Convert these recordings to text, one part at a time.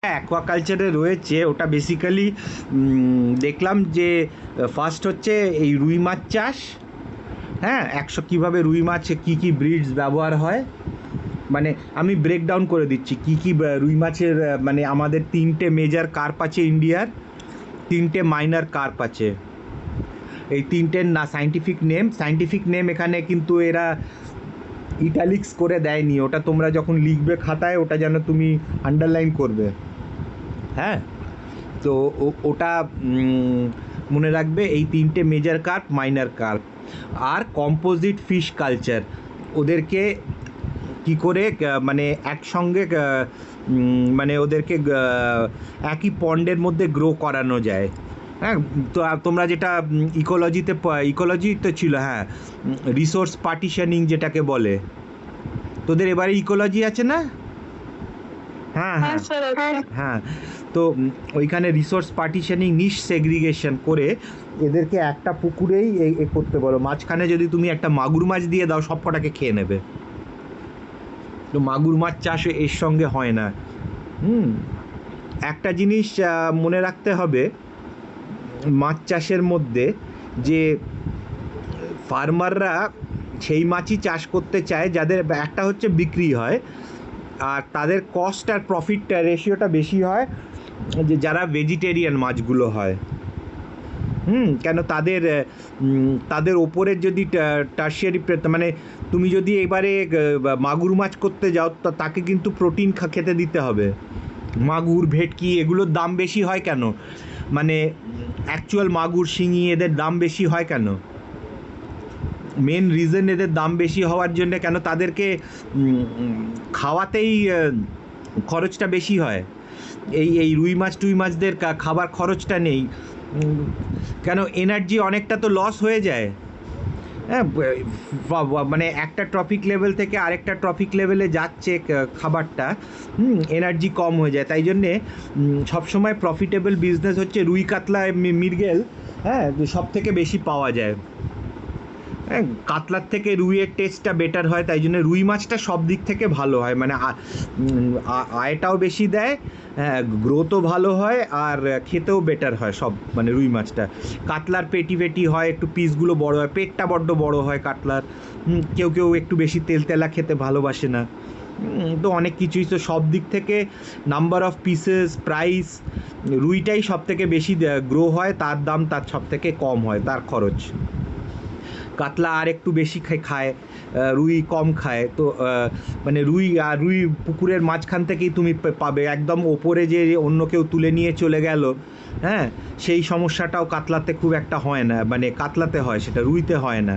অ্যাকোয়াকালচারে রয়েছে ওটা বেসিক্যালি দেখলাম যে ফার্স্ট হচ্ছে এই রুই মাছ চাষ। হ্যাঁ, কীভাবে রুই মাছ কী কী ব্রিডস ব্যবহার হয়, মানে আমি ব্রেকডাউন করে দিচ্ছি কী কী রুই মাছের মানে আমাদের 3টে মেজর কার্প আছে ইন্ডিয়ার, 3টে মাইনর কার্প আছে। এই 3টের না সায়েন্টিফিক নেম এখানে কিন্তু এরা ইটালিক্স করে দেয়নি, ওটা তোমরা যখন লিখবে খাতায় ওটা যেন তুমি আন্ডারলাইন করবে। হ্যাঁ, তো ওটা মনে রাখবে, এই 3টে মেজর কার্প, মাইনর কার্প আর কম্পোজিট ফিশ কালচার। ওদেরকে কি করে মানে একসঙ্গে মানে ওদেরকে একই পন্ডের মধ্যে গ্রো করানো যায়। হ্যাঁ, তো তোমরা যেটা ইকোলজি তো ছিল, হ্যাঁ, রিসোর্স পার্টিশনিং যেটাকে বলে, তোদের এবারে ইকোলজি আছে না? হ্যাঁ হ্যাঁ হ্যাঁ, তো ওইখানে রিসোর্স পার্টিশনিং, নিশ সেগ্রিগেশন করে এদেরকে একটা পুকুরেই এ করতে বলো। মাঝখানে যদি তুমি একটা মাগুর মাছ দিয়ে দাও সব কটাকে খেয়ে নেবে, তো মাগুর মাছ চাষ এর সঙ্গে হয় না। একটা জিনিস মনে রাখতে হবে মাছ চাষের মধ্যে, যে ফার্মাররা সেই মাছই চাষ করতে চায় যাদের একটা হচ্ছে বিক্রি হয়, আর তাদের কস্ট আর প্রফিট রেশিওটা বেশি হয় যে যারা ভেজিটেরিয়ান মাছগুলো হয়। কেন তাদের ওপরের যদি টার্সিয়ারি, মানে তুমি যদি এবারে মাগুর মাছ করতে যাও তাকে কিন্তু প্রোটিন খেতে দিতে হবে। মাগুর, ভেটকি এগুলোর দাম বেশি হয় কেন? মানে অ্যাকচুয়াল মাগুর, শিঙি এদের দাম বেশি হয় কেন? মেন রিজন এদের দাম বেশি হওয়ার জন্য কেন, তাদেরকে খাওয়াতেই খরচটা বেশি হয়। এই রুই মাছদের খাবার খরচটা নেই কেন, এনার্জি অনেকটা তো লস হয়ে যায়। হ্যাঁ, মানে একটা ট্রফিক লেভেল থেকে আরেকটা ট্রফিক লেভেলে যাচ্ছে খাবারটা, এনার্জি কম হয়ে যায়। তাই জন্যে সবসময় প্রফিটেবল বিজনেস হচ্ছে রুই, কাতলা, মৃগেল। হ্যাঁ, সব থেকে বেশি পাওয়া যায়। হ্যাঁ, কাতলার থেকে রুইয়ের টেস্টটা বেটার হয়, তাই জন্য রুই মাছটা সব দিক থেকে ভালো হয়, মানে আয়টাও বেশি দেয়, হ্যাঁ, গ্রোথও ভালো হয়, আর খেতেও বেটার হয় সব, মানে রুই মাছটা। কাতলার পেটি হয়, একটু পিসগুলো বড় হয়, পেটটা বড্ড বড় হয় কাতলার। কেউ কেউ একটু বেশি তেলতেলা খেতে ভালোবাসে না। তো অনেক কিছুই, তো সব দিক থেকে নাম্বার অফ পিসেস, প্রাইস, রুইটাই সব থেকে বেশি গ্রো হয়, তার দাম তার সব থেকে কম হয়, তার খরচ। কাতলা আর একটু বেশি খায়, রুই কম খায়। তো মানে রুই পুকুরের মাঝখান থেকেই তুমি পাবে, একদম ওপরে যে অন্য কেউ তুলে নিয়ে চলে গেল, হ্যাঁ, সেই সমস্যাটাও কাতলাতে খুব একটা হয় না, মানে কাতলাতে হয়, সেটা রুইতে হয় না।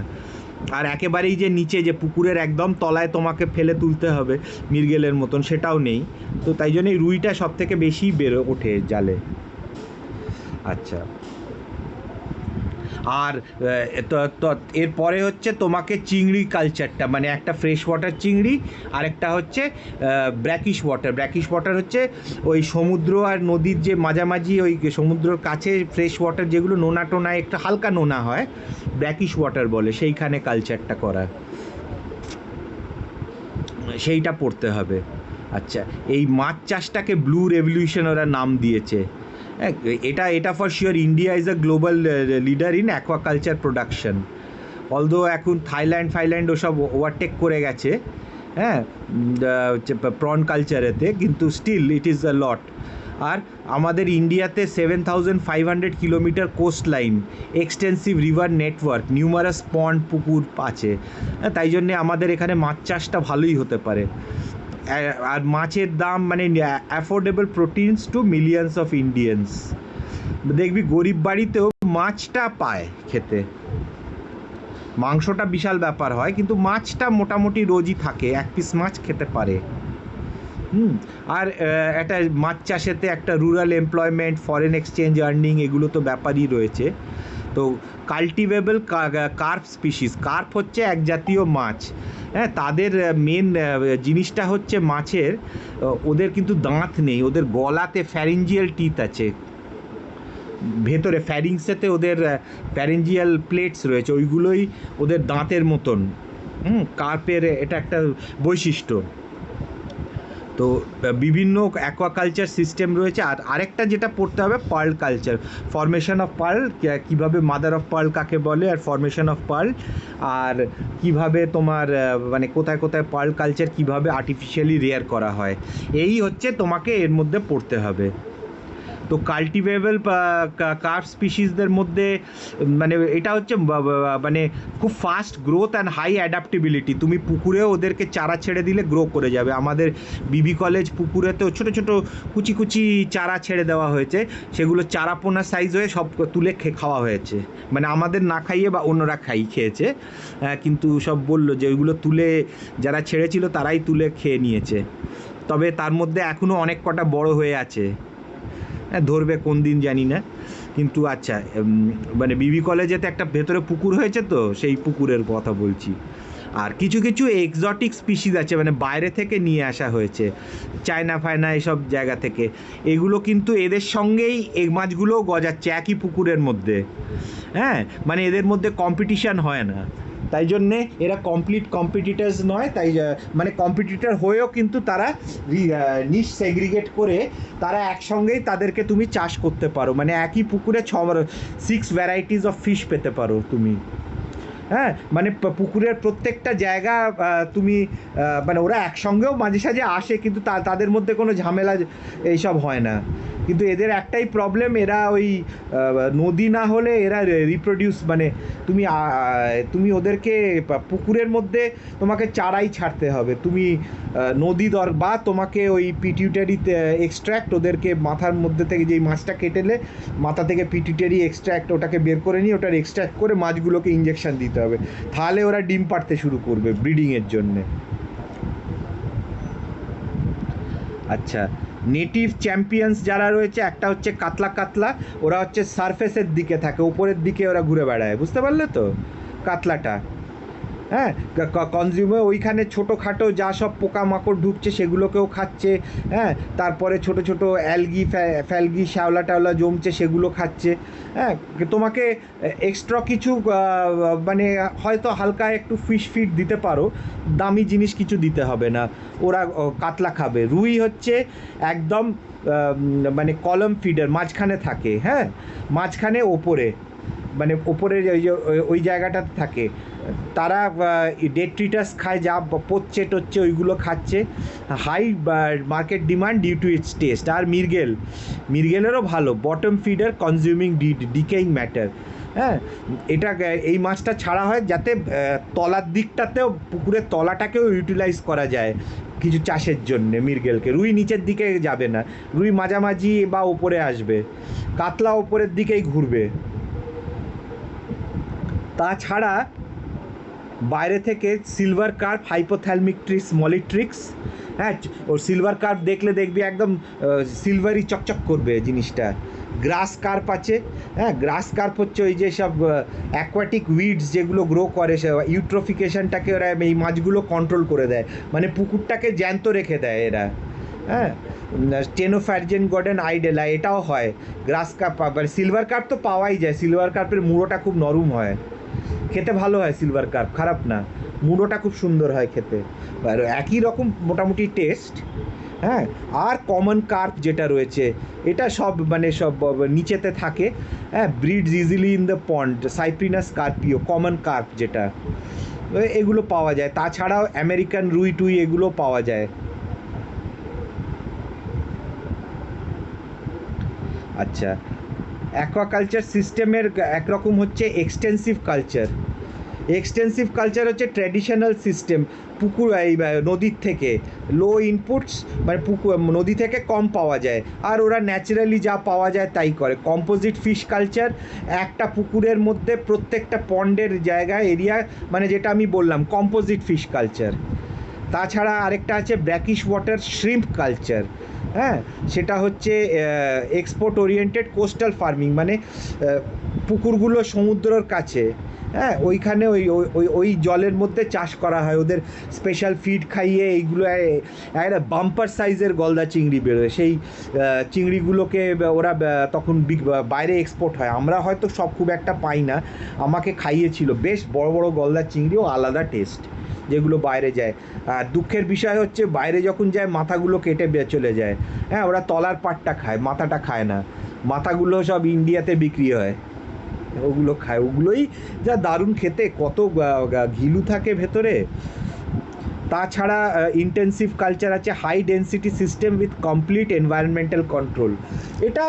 আর একেবারেই যে নিচে যে পুকুরের একদম তলায় তোমাকে ফেলে তুলতে হবে মৃগেলের মতন, সেটাও নেই। তো তাই জন্যই রুইটা সব থেকে বেশি ওঠে জালে। আচ্ছা, আর এরপরে হচ্ছে তোমাকে চিংড়ি কালচারটা, মানে একটা ফ্রেশ ওয়াটার চিংড়ি, আর একটা হচ্ছে ব্র্যাকিশ ওয়াটার হচ্ছে ওই সমুদ্র আর নদীর যে মাঝামাঝি, ওই সমুদ্রর কাছে ফ্রেশ ওয়াটার যেগুলো নোনা টোনা একটু হালকা নোনা হয়, ব্র্যাকিশ ওয়াটার বলে, সেইখানে কালচারটা করা, সেইটা পড়তে হবে। আচ্ছা, এই মাছ চাষটাকে ব্লু রেভলিউশন ওরা নাম দিয়েছে। এটা for sure India is a global leader in aquaculture production, although এখন থাইল্যান্ড ওসব ওভারটেক করে গেছে, হ্যাঁ, প্রন কালচারেতে, কিন্তু স্টিল ইট ইজ আ লট। আর আমাদের ইন্ডিয়াতে 7,500 kilometre coast line, extensive river network, numerous pond, পুকুর আছে, তাই জন্যে আমাদের এখানে মাছ চাষটা ভালোই হতে পারে। আর মাছের দাম, মানে affordable proteins to millions of Indians. দেখবি গরিব বাড়িতেও মাছটা পায় খেতে, মাংসটা বিশাল ব্যাপার হয়, কিন্তু মাছটা মোটামুটি রোজই থাকে, এক পিস মাছ খেতে পারে। আর একটা মাছ চাষেতে একটা rural employment, foreign exchange earning, এগুলো তো ব্যাপারই রয়েছে। তো কাল্টিভেবল কার্প স্পিসিস, কার্প হচ্ছে এক জাতীয় মাছ, হ্যাঁ, তাদের মেন জিনিসটা হচ্ছে মাছের, ওদের কিন্তু দাঁত নেই, ওদের গলাতে ফ্যারিঞ্জিয়াল টিথ আছে, ভেতরে ফ্যারিংসেতে ওদের ফ্যারিঞ্জিয়াল প্লেটস রয়েছে, ওইগুলোই ওদের দাঁতের মতন। কার্পের এটা একটা বৈশিষ্ট্য। তো বিভিন্ন অ্যাকোয়াকালচার সিস্টেম রয়েছে। আর আরেকটা যেটা পড়তে হবে pearl culture, formation of pearl, কীভাবে মাদার অফ পার্ল কাকে বলে, আর ফরমেশন অফ পার্ল, আর কিভাবে তোমার মানে কোথায় কোথায় পার্ল কালচার কীভাবে আর্টিফিশিয়ালি রেয়ার করা হয়, এই হচ্ছে তোমাকে এর মধ্যে পড়তে হবে। তো কাল্টিভেবল কার্প স্পিসিসদের মধ্যে মানে এটা হচ্ছে মানে খুব fast growth and high adaptability. তুমি পুকুরেও ওদেরকে চারা ছেড়ে দিলে গ্রো করে যাবে। আমাদের বিবি কলেজ পুকুরেতেও ছোটো ছোটো কুচি কুচি চারা ছেড়ে দেওয়া হয়েছে, সেগুলো চারাপোনা সাইজ হয়ে সব তুলে খাওয়া হয়েছে। মানে আমাদের না খাইয়ে বা অন্যরা খেয়েছে, কিন্তু সব বললো যে ওইগুলো তুলে যারা ছেড়েছিল তারাই তুলে খেয়ে নিয়েছে। তবে তার মধ্যে এখনও অনেক কটা বড় হয়ে আছে, ধরবে কোন দিন জানি না। কিন্তু আচ্ছা, মানে বিবি কলেজেতে একটা ভেতরে পুকুর হয়েছে, তো সেই পুকুরের কথা বলছি। আর কিছু কিছু এক্সোটিক স্পিসিস আছে, মানে বাইরে থেকে নিয়ে আসা হয়েছে, চায়না ফায়না এসব জায়গা থেকে। এগুলো কিন্তু এদের সঙ্গেই এই মাছগুলোও গজাচ্ছে একই পুকুরের মধ্যে। হ্যাঁ, মানে এদের মধ্যে কম্পিটিশান হয় না, তাই জন্যে এরা কমপ্লিট কম্পিটিটার্স নয়। তাই মানে কম্পিটিটার হয়েও কিন্তু তারা নিশ সেগ্রিগেট করে তারা একসঙ্গেই তাদেরকে তুমি চাষ করতে পারো। মানে একই পুকুরে 6 ভ্যারাইটিস অফ ফিশ পেতে পারো তুমি। হ্যাঁ, মানে পুকুরের প্রত্যেকটা জায়গা তুমি মানে ওরা একসঙ্গেও মাঝে সাঝে আসে, কিন্তু তাদের মধ্যে কোনো ঝামেলা এইসব হয় না। কিন্তু এদের একটাই প্রবলেম, এরা ওই নদী না হলে এরা রিপ্রোডিউস, মানে তুমি ওদেরকে পুকুরের মধ্যে তোমাকে চারাই ছাড়তে হবে। তুমি নদী বা তোমাকে ওই পিটিউটারিতে এক্সট্র্যাক্ট, ওদেরকে মাথার মধ্যে থেকে যেই মাছটা কেটেলে মাথা থেকে পিটিউটারি এক্সট্র্যাক্ট, ওটাকে বের করে নিয়ে ওটার এক্সট্র্যাক্ট করে মাছগুলোকে ইঞ্জেকশন দিতে হবে, তাহলে ওরা ডিম পাড়তে শুরু করবে ব্রিডিংয়ের জন্যে। আচ্ছা, নেটিভ চ্যাম্পিয়ন্স যারা রয়েছে, একটা হচ্ছে কাতলা, ওরা হচ্ছে সারফেসের দিকে থাকে, উপরের দিকে ওরা ঘুরে বেড়ায়, বুঝতে পারলে তো কাতলাটা। হ্যাঁ, কনজিউমার ওইখানে ছোটোখাটো যা সব পোকামাকড় ঢুকছে সেগুলোকেও খাচ্ছে। হ্যাঁ, তারপরে ছোটো ছোটো ফ্যালগি শ্যাওলা টাওলা জমছে সেগুলো খাচ্ছে। হ্যাঁ, তোমাকে এক্সট্রা কিছু মানে হয়তো হালকা একটু ফিশ ফিড দিতে পারো, দামি জিনিস কিছু দিতে হবে না, ওরা কাতলা খাবে। রুই হচ্ছে একদম মানে কলম ফিডার, মাঝখানে থাকে। হ্যাঁ, মাঝখানে ওপরে, মানে ওপরের ওই জায়গাটাতে থাকে। তারা ডেট্রিটাস খায়, যা পচছে টচ্ছে ওইগুলো খাচ্ছে। High market demand due to its taste. আর মৃগেলেরও ভালো, bottom feeder consuming decaying matter. হ্যাঁ, এটা এই মাছটা ছাড়া হয় যাতে তলার দিকটাতেও, পুকুরের তলাটাকেও ইউটিলাইজ করা যায় কিছু চাষের জন্যে মৃগেলকে। রুই নিচের দিকে যাবে না, রুই মাঝামাঝি বা ওপরে আসবে, কাতলা ওপরের দিকেই ঘুরবে। তাছাড়া বাইরে থেকে সিলভার কার্প, হাইপোথ্যালমিকট্রিক্স মলিট্রিক্স। হ্যাঁ, ওর সিলভার কার্প দেখলে দেখবি একদম সিলভারি চকচক করবে জিনিসটা। গ্রাস কার্প আছে। হ্যাঁ, গ্রাস কার্প হচ্ছে ওই যে সব অ্যাকোয়াটিক উইডস যেগুলো গ্রো করে, সে ইউট্রোফিকেশনটাকে ওরা এই মাছগুলো কন্ট্রোল করে দেয়, মানে পুকুরটাকে জ্যান্ত রেখে দেয় এরা। হ্যাঁ, স্টেনোফ্যারজেন গর্ডেন আইডেলা এটাও হয়। গ্রাস কার্প, আবার সিলভার কার্প তো পাওয়াই যায়। সিলভার কার্পের মুড়োটা খুব নরম হয়, খেতে ভালো হয়। সিলভার কার্প খারাপ না, মুড়োটা খুব সুন্দর হয় খেতে, আর একই রকম মোটামুটি টেস্ট। হ্যাঁ, আর কমন কার্প যেটা রয়েছে, এটা সব মানে সব নিচেতে থাকে। হ্যাঁ, breeds easily in the pond, Cyprinus carpio, common carp যেটা, এগুলো পাওয়া যায়। তাছাড়াও আমেরিকান রুই টুই এগুলো পাওয়া যায়। আচ্ছা, অ্যাকোয়াকালচার সিস্টেমের একরকম হচ্ছে এক্সটেন্সিভ কালচার। এক্সটেন্সিভ কালচার হচ্ছে ট্র্যাডিশনাল সিস্টেম, পুকুর এই নদীর থেকে লো ইনপুটস, মানে পুকুর নদী থেকে কম পাওয়া যায়, আর ওরা ন্যাচারালি যা পাওয়া যায় তাই করে। কম্পোজিট ফিশ কালচার, একটা পুকুরের মধ্যে প্রত্যেকটা পন্ডের জায়গায় এরিয়া, মানে যেটা আমি বললাম কম্পোজিট ফিশ কালচার। তাছাড়া আরেকটা আছে ব্র্যাকিশ ওয়াটার শ্রিম্প কালচার। হ্যাঁ, সেটা হচ্ছে এক্সপোর্ট ওরিয়েন্টেড কোস্টাল ফার্মিং, মানে পুকুরগুলো সমুদ্রের কাছে। হ্যাঁ, ওইখানে ওই ওই ওই জলের মধ্যে চাষ করা হয়, ওদের স্পেশাল ফিড খাইয়ে এইগুলো একটা বাম্পার সাইজের গলদা চিংড়ি বেরোয়। সেই চিংড়িগুলোকে ওরা তখন বাইরে এক্সপোর্ট হয়। আমরা হয়তো সব খুব একটা পাই না, আমাকে খাইয়েছিল, বেশ বড় বড় গলদা চিংড়িও, আলাদা টেস্ট। যেগুলো বাইরে যায়। আর দুঃখের বিষয় হচ্ছে বাইরে যখন যায় মাথাগুলো কেটে চলে যায়। হ্যাঁ, ওরা তলার পাটটা খায়, মাথাটা খায় না। মাথাগুলো সব ইন্ডিয়াতে বিক্রি হয়, ওগুলো খায়। ওগুলোই যা দারুণ খেতে, কত ঘিলু থাকে ভেতরে। তাছাড়া ইন্টেন্সিভ কালচার আছে high density system with complete environmental control. এটা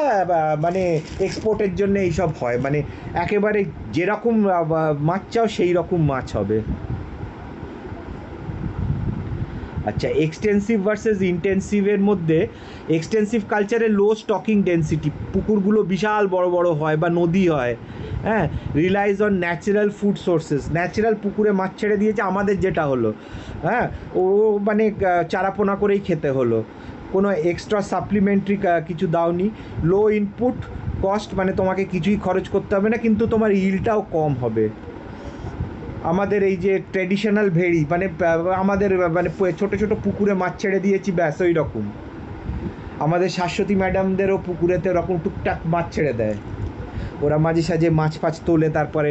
মানে এক্সপোর্টের জন্য এইসব হয়, মানে একেবারে যেরকম মাছ চাও সেই রকম মাছ হবে। আচ্ছা, এক্সটেন্সিভ ভার্সেস ইন্টেন্সিভের মধ্যে এক্সটেন্সিভ কালচারে লো স্টকিং ডেন্সিটি, পুকুরগুলো বিশাল বড় বড় হয় বা নদী হয়। হ্যাঁ, realise on natural food sources, natural পুকুরে মাছ ছেড়ে দিয়েছে, আমাদের যেটা হলো হ্যাঁ ও মানে চারাপোনা করেই খেতে হলো, কোনো এক্সট্রা সাপ্লিমেন্টারি কিছু দাওনি। লো ইনপুট কস্ট, মানে তোমাকে কিছুই খরচ করতে হবে না, কিন্তু তোমার ইলটাও কম হবে। আমাদের এই যে ট্র্যাডিশনাল ভেড়ি, মানে আমাদের মানে ছোটো ছোটো পুকুরে মাছ ছেড়ে দিয়েছি, ব্যাস ওই রকম। আমাদের শাশ্বতী ম্যাডামদেরও পুকুরেতে ওরকম টুকটাক মাছ ছেড়ে দেয়, ওরা মাঝে সাঝে মাছ ফাছ তোলে, তারপরে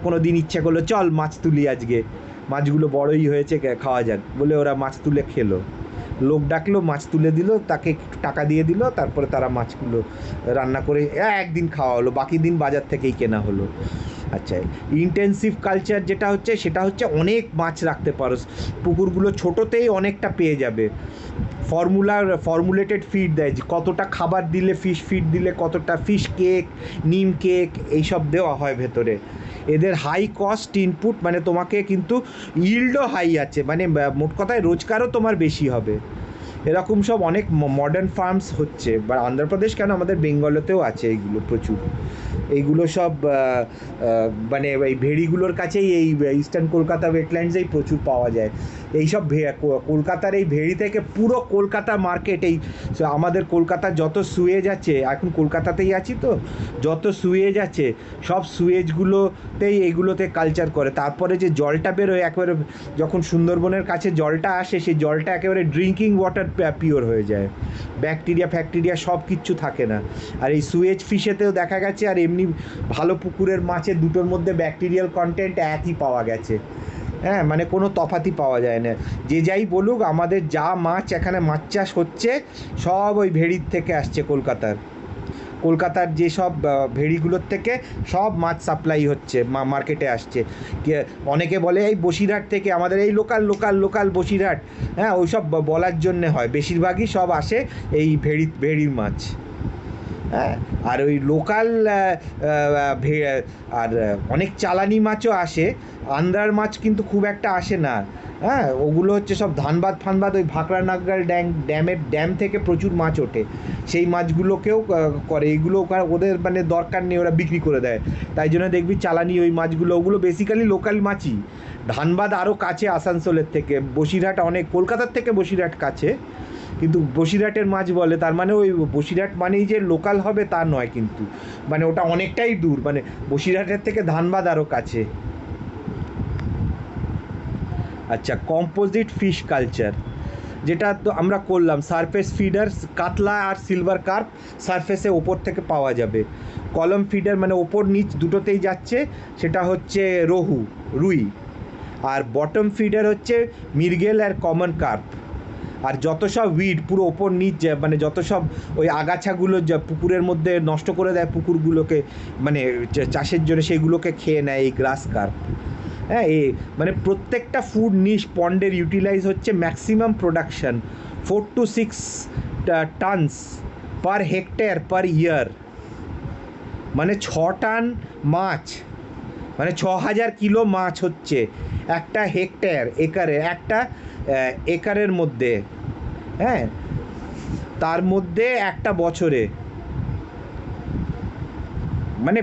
কোনো দিন ইচ্ছে করলো চল মাছ তুলি আজকে, মাছগুলো বড়ই হয়েছে খাওয়া যাক বলে ওরা মাছ তুলে খেলো, লোক ডাকলো মাছ তুলে দিল, তাকে টাকা দিয়ে দিল, তারপরে তারা মাছগুলো রান্না করে একদিন খাওয়া হলো, বাকি দিন বাজার থেকেই কেনা হলো। আচ্ছা, ইন্টেন্সিভ কালচার যেটা হচ্ছে সেটা হচ্ছে অনেক মাছ রাখতে পারো, পুকুরগুলো ছোটোতেই অনেকটা পেয়ে যাবে। ফর্মুলেটেড ফিড দেয়, যে কতটা খাবার দিলে, ফিশ ফিড দিলে কতটা, ফিশ কেক, নিম কেক এইসব দেওয়া হয় ভেতরে। এদের হাই কস্ট ইনপুট, মানে তোমাকে কিন্তু ইল্ডও হাই আছে, মানে মোট কথায় রোজগারও তোমার বেশি হবে। এরকম সব অনেক মডার্ন ফার্মস হচ্ছে, বা অন্ধ্রপ্রদেশ কেন, আমাদের বেঙ্গলেতেও আছে এইগুলো প্রচুর। এইগুলো সব মানে এই ভেড়িগুলোর কাছেই, এই ইস্টার্ন কলকাতা ওয়েটল্যান্ডসেই প্রচুর পাওয়া যায় এইসব কলকাতার এই ভেড়ি থেকে পুরো কলকাতা মার্কেট, এই আমাদের কলকাতার যত সুয়েজ আছে, এখন কলকাতাতেই আছি তো, যত সুয়েজ আছে সব সুয়েজগুলোতেই এইগুলোতে কালচার করে। তারপরে যে জলটা বেরোয় একেবারে, যখন সুন্দরবনের কাছে জলটা আসে, সেই জলটা একেবারে ড্রিঙ্কিং ওয়াটার পিওর হয়ে যায়, ব্যাকটেরিয়া সব কিচ্ছু থাকে না। আর এই সুয়েজ ফিশেতেও দেখা গেছে, আর এমনি ভালো পুকুরের মাছের দুটোর মধ্যে ব্যাকটেরিয়াল কন্টেন্ট একই পাওয়া গেছে। হ্যাঁ, মানে কোনো তফাতই পাওয়া যায় না। যে যাই বলুক, আমাদের যা মাছ এখানে মাছ চাষ হচ্ছে সব ওই ভেড়ির থেকে আসছে, কলকাতার যেসব ভেড়িগুলোর থেকে সব মাছ সাপ্লাই হচ্ছে, মার্কেটে আসছে। অনেকে বলে এই বসিরহাট থেকে, আমাদের এই লোকাল বসিরহাট, হ্যাঁ ওই সব বলার জন্যে হয়, বেশিরভাগই সব আসে এই ভেড়ির মাছ। হ্যাঁ, আর ওই লোকাল আর অনেক চালানি মাছও আসে, আন্ধ্রার মাছ কিন্তু খুব একটা আসে না। হ্যাঁ, ওগুলো হচ্ছে সব ধানবাদ ওই ভাকরা নাগগাল ড্যাম থেকে প্রচুর মাছ ওঠে, সেই মাছগুলোকেও করে। এইগুলো ওদের মানে দরকার নেই, ওরা বিক্রি করে দেয়, তাই জন্য দেখবি চালানি ওই মাছগুলো, ওগুলো বেসিক্যালি লোকাল মাছই। ধানবাদ আরও কাছে আসানসোলের থেকে, বসিরহাট অনেক, কলকাতার থেকে বসিরহাট কাছে, কিন্তু বসিরহাটের মাছ বলে, তার মানে ওই বসিরহাট মানেই যে লোকাল হবে তা নয়, কিন্তু মানে ওটা অনেকটাই দূর, মানে বসিরহাটের থেকে ধানবাদ আরও কাছে। আচ্ছা, কম্পোজিট ফিশ কালচার, যেটা তো আমরা করলাম, সারফেস ফিডার কাতলা আর সিলভার কার্প সারফেসে ওপর থেকে পাওয়া যাবে। কলম ফিডার মানে ওপর নিচ দুটোতেই যাচ্ছে, সেটা হচ্ছে রুই। আর বটম ফিডার হচ্ছে মৃগেল আর কমন কার্প। আর যত সব উইড পুরো ওপর নিচ, মানে যত সব ওই আগাছাগুলো যা পুকুরের মধ্যে নষ্ট করে দেয় পুকুরগুলোকে, মানে চাষের জন্য, সেগুলোকে খেয়ে নেয় এই গ্রাস কার্প। হ্যাঁ, মানে প্রত্যেকটা ফুড নিশ পন্ডের ইউটিলাইজ হচ্ছে ম্যাক্সিমাম প্রোডাকশান 4 to 6 টনস পার হেক্টেয়ার পার ইয়ার, মানে 6 টন মাছ, মানে 6000 কিলো মাছ হচ্ছে একটা হেক্টেয়ার, একটা একরের মধ্যে। হ্যাঁ, তার মধ্যে একটা বছরে মানে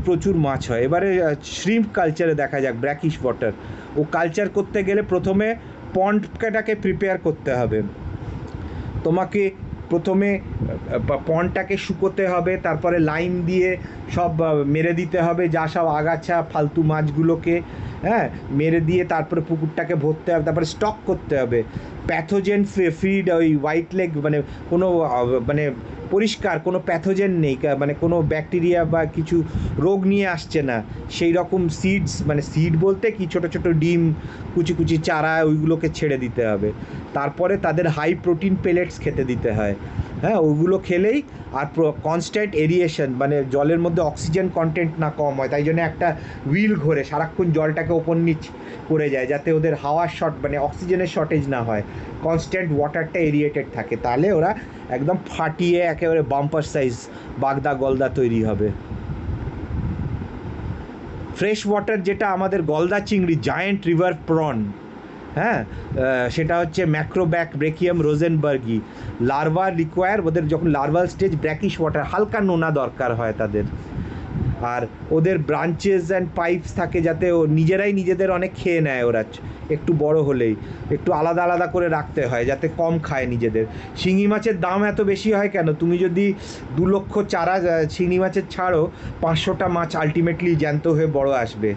প্রচুর মাছ হয়। এবারে শ্রিম্প কালচারে দেখা যাক, ব্র্যাকিশ ওয়াটার, ও কালচার করতে গেলে প্রথমে পন্ডটাকে প্রিপেয়ার করতে হবে। তোমাকে প্রথমে পন্ডটাকে শুকোতে হবে, তারপরে লাইম দিয়ে সব মেরে দিতে হবে, যা সব আগাছা ফালতু মাছগুলোকে, হ্যাঁ মেরে দিয়ে তারপরে পুকুরটাকে ভরতে হবে, তারপরে স্টক করতে হবে। প্যাথোজেন ফিড, ওই হোয়াইট লেগ, মানে কোনো মানে পরিষ্কার, কোনো প্যাথোজেন নেই, মানে কোনো ব্যাকটেরিয়া বা কিছু রোগ নিয়ে আসছে না, সেই রকম সিডস, মানে সিড বলতে কি ছোটো ছোটো ডিম, কুচি কুচি চারা, ওইগুলোকে ছেড়ে দিতে হবে। তারপরে তাদের হাই প্রোটিন পেলেটস খেতে দিতে হয়। হ্যাঁ, ওগুলো খেলেই, আর কনস্ট্যান্ট এরিয়েশন, মানে জলের মধ্যে অক্সিজেন কন্টেন্ট না কম হয়, তাই জন্য একটা হুইল ঘোরে সারাক্ষণ জলটাকে ওপর নিচ করে যায়, যাতে ওদের হাওয়ার শর্ট, মানে অক্সিজেনের শর্টেজ না হয়, কনস্ট্যান্ট ওয়াটারটা এরিয়েটেড থাকে, তাহলে ওরা একদম ফাটিয়ে একেবারে বাম্পার সাইজ বাগদা গলদা তৈরি হবে। ফ্রেশ ওয়াটার যেটা আমাদের গলদা চিংড়ি, জায়েন্ট রিভার প্রন, হ্যাঁ, সেটা হচ্ছে ম্যাক্রোব্যাক ব্রেকিয়াম রোজেনবার্গি, লার্ভা রিকোয়ার, ওদের যখন লার্ভাল স্টেজ ব্র্যাকিশ ওয়াটার, হালকা নোনা দরকার হয় তাদের। আর ওদের ব্রাঞ্চেস অ্যান্ড পাইপস থাকে, যাতে ও নিজেরাই নিজেদের অনেক খেয়ে নেয়, ওরা একটু বড় হলেই একটু আলাদা আলাদা করে রাখতে হয় যাতে কম খায় নিজেদের। শিঙি মাছের দাম এত বেশি হয় কেন? তুমি যদি 2 লক্ষ চারা শিঙি মাছের ছাড়ো, 500টা মাছ আলটিমেটলি জ্যান্ত হয়ে বড় আসবে।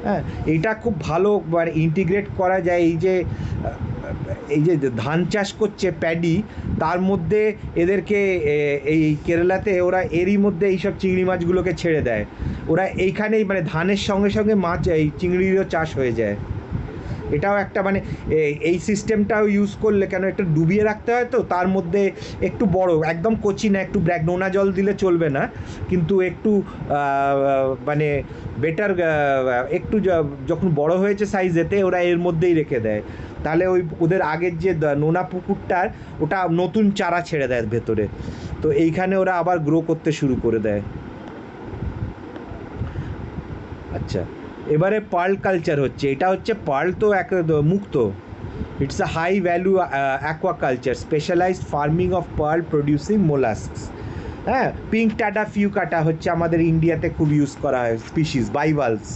হ্যাঁ, এইটা খুব ভালো মানে ইন্টিগ্রেট করা যায়। এই যে ধান চাষ করছে প্যাডি, তার মধ্যে এদেরকে এই কেরালাতে ওরা এরই মধ্যে এইসব চিংড়ি মাছগুলোকে ছেড়ে দেয়, ওরা এইখানেই, মানে ধানের সঙ্গে সঙ্গে মাছ, এই চিংড়িরও চাষ হয়ে যায়। এটাও একটা মানে এই সিস্টেমটাও ইউজ করলে, কেন একটু ডুবিয়ে রাখতে হয় তো, তার মধ্যে একটু বড়, একদম কচি না, একটু নোনা জল দিলে চলবে না, কিন্তু একটু মানে বেটার, একটু যখন বড় হয়েছে সাইজেতে, ওরা এর মধ্যেই রেখে দেয়, তাহলে ওই ওদের আগের যে নোনা পুকুরটার, ওটা নতুন চারা ছেড়ে দেয় ভেতরে, তো এইখানে ওরা আবার গ্রো করতে শুরু করে দেয়। আচ্ছা, এবারে পার্ল কালচার হচ্ছে, এটা হচ্ছে পার্ল তো এক মুক্ত, it's a high value aquaculture, specialized farming of pearl producing molluscs. হ্যাঁ, পিঙ্ক টাটা ফিউকাটা হচ্ছে আমাদের ইন্ডিয়াতে খুব ইউজ করা হয় স্পিসিস, বাইভালস।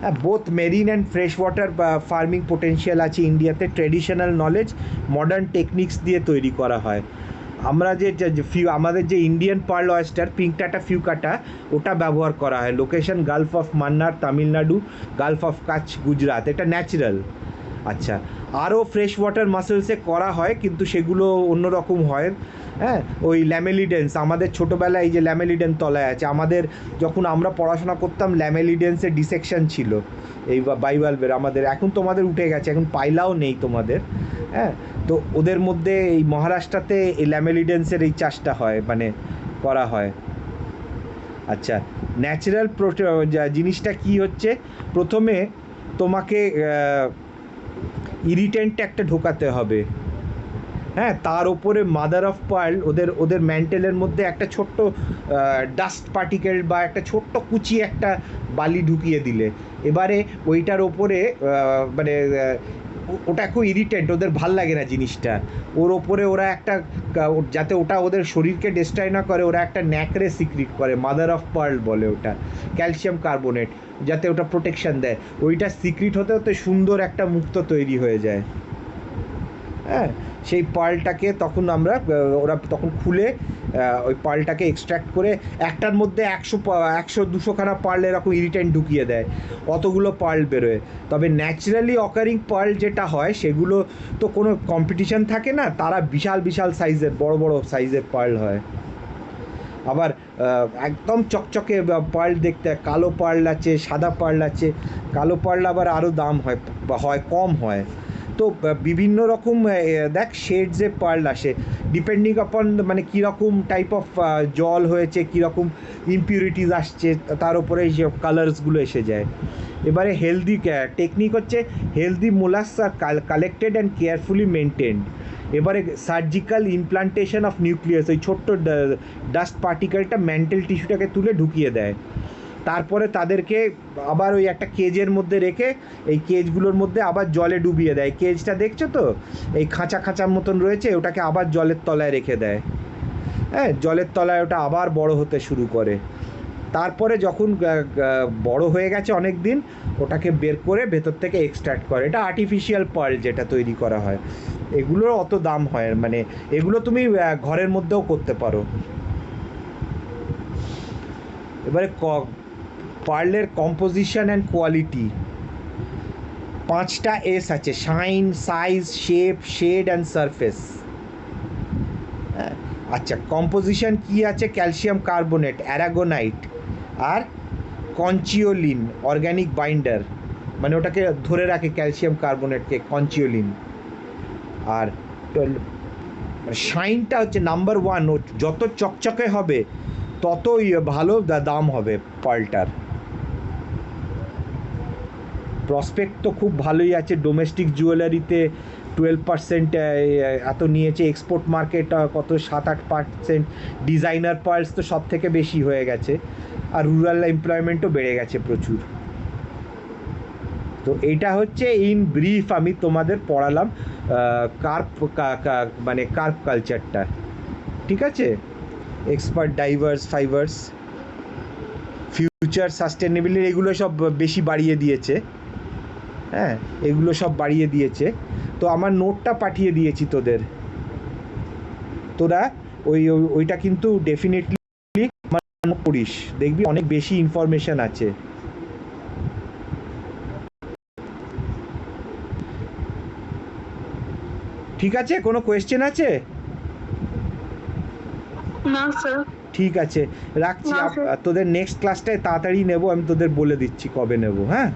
হ্যাঁ, both marine and fresh water farming potential আছে ইন্ডিয়াতে, ট্রেডিশনাল নলেজ মডার্ন টেকনিক্স দিয়ে তৈরি করা হয়। আমরা আমাদের যে Indian pearl oyster Pinctada fucata, ওটা ব্যবহার করা হয়। Location Gulf of Mannar, Tamil Nadu, Gulf of Kutch, Gujarat, এটা ন্যাচারাল। আচ্ছা, আরও ফ্রেশ ওয়াটার মাসেলসে করা হয়, কিন্তু সেগুলো অন্যরকম হয়। হ্যাঁ, ওই ল্যামেলিডেন্স, আমাদের ছোটোবেলায় এই যে ল্যামেলিডেন তলায় আছে, আমাদের যখন আমরা পড়াশোনা করতাম ল্যামেলিডেন্সের ডিসেকশন ছিল এই বাইভালভের, আমাদের এখন তোমাদের উঠে গেছে, এখন পাইলাও নেই তোমাদের। হ্যাঁ, তো ওদের মধ্যে এই মহারাষ্ট্রতে এই ল্যামেলিডেন্সের এই চাষটা হয়, মানে করা হয়। আচ্ছা, ন্যাচারাল জিনিসটা কি হচ্ছে, প্রথমে তোমাকে ইরিটেন্ট একটা ঢোকাতে হবে। হ্যাঁ, তার ওপরে মাদার অফ পার্ল, ওদের ম্যান্টেলের মধ্যে একটা ছোট্ট ডাস্ট পার্টিকেল বা একটা ছোট্ট কুচি একটা বালি ঢুকিয়ে দিলে, এবারে ওইটার ওপরে মানে ওটা খুব ইরিটেন্ট, ওদের ভাল লাগে না জিনিসটা, ওর ওপরে ওরা একটা, যাতে ওটা ওদের শরীরকে ডিস্ট্রয় না করে, ওরা একটা ন্যাকড়ে সিক্রিট করে, মাদার অফ পার্ল বলে ওটা, ক্যালসিয়াম কার্বোনেট, যাতে ওটা প্রোটেকশান দেয়। ওইটা সিক্রিট হতে হতে সুন্দর একটা মুক্ত তৈরি হয়ে যায়। হ্যাঁ, সেই পার্লটাকে তখন আমরা, ওরা তখন খুলে ওই পার্লটাকে এক্সট্র্যাক্ট করে, একটার মধ্যে 100-200খানা পার্ল এরকম ইরিটেন্ট ঢুকিয়ে দেয়, অতগুলো পার্ল বেরোয়। তবে ন্যাচারালি অকারিং পার্ল যেটা হয়, সেগুলো তো কোনো কম্পিটিশান থাকে না, তারা বিশাল বিশাল সাইজের, বড় বড় সাইজের পার্ল হয়। আবার একদম চকচকে পার্ল দেখতে, কালো পার্ল আছে, সাদা পার্ল আছে, কালো পার্ল আবার আরও দাম হয় কম হয়। তো বিভিন্ন রকম দেখ শেডসে পার্ল আসে, ডিপেন্ডিং আপন মানে কীরকম টাইপ অফ জল হয়েছে, কীরকম ইমপিউরিটিস আসছে, তার উপরে এই কালার্সগুলো এসে যায়। এবারে হেলদি টেকনিক হচ্ছে, হেলদি মোলাস্ক আর কালেক্টেড অ্যান্ড কেয়ারফুলি মেনটেন্ড। এবারে সার্জিক্যাল ইমপ্লান্টেশন অফ নিউক্লিয়াস, ওই ছোট্ট ডাস্ট পার্টিকেলটা মেন্টাল টিস্যুটাকে তুলে ঢুকিয়ে দেয়, তারপরে তাদেরকে আবার ওই একটা কেজের মধ্যে রেখে, এই কেজগুলোর মধ্যে আবার জলে ডুবিয়ে দেয়। কেজটা দেখছো তো, এই খাঁচা খাঁচার মতন রয়েছে, ওটাকে আবার জলের তলায় রেখে দেয়। হ্যাঁ, জলের তলায় ওটা আবার বড় হতে শুরু করে, তারপরে যখন বড় হয়ে গেছে অনেক দিন, ওটাকে বের করে ভেতর থেকে এক্সট্র্যাক্ট করে। এটা আর্টিফিশিয়াল পার্ল যেটা তৈরি করা হয়, এগুলোর অত দাম হয়, মানে এগুলো তুমি ঘরের মধ্যেও করতে পারো। এবারে পার্লের কম্পোজিশন অ্যান্ড কোয়ালিটি, 5টা এস আছে: shine, size, shape, shade and surface. হ্যাঁ, আচ্ছা কম্পোজিশন কি আছে? ক্যালসিয়াম কার্বনেট, অ্যারাগোনাইট আর কনচিওলিন অর্গ্যানিক বাইন্ডার, মানে ওটাকে ধরে রাখে ক্যালসিয়াম কার্বনেটকে, কনচিওলিন। আর শাইনটা হচ্ছে নাম্বার ওয়ান, ও যত চকচকে হবে ততই ভালো দাম হবে পাল্টার। প্রসপেক্ট তো খুব ভালোই আছে, ডোমেস্টিক জুয়েলারিতে 12% এত নিয়েছে, এক্সপোর্ট মার্কেট কত 7-8%, ডিজাইনার পার্লস তো সব থেকে বেশি হয়ে গেছে, আর রুরাল এমপ্লয়মেন্টও বেড়ে গেছে প্রচুর। তো এটা হচ্ছে ইন ব্রিফ আমি তোমাদের পড়ালাম কার্প, মানে কার্প কালচারটা, ঠিক আছে? Expert diverse fibres, future sustainability, এগুলো সব বেশি বাড়িয়ে দিয়েছে। হ্যাঁ, এগুলো সব বাড়িয়ে দিয়েছে। তো আমার নোটটা পাঠিয়ে দিয়েছি তোদের, তোরা ওইটা কিন্তু ডেফিনেটলি পড়িস, দেখবি অনেক বেশি ইনফরমেশন আছে। ঠিক আছে, কোনো কোয়েশ্চেন আছে? না স্যার। ঠিক আছে, রাখছি। না, স্যার। তোদের নেক্সট ক্লাসটায় তাড়াতাড়ি নেব, আমি তোদের বলে দিচ্ছি কবে নেব। হ্যাঁ।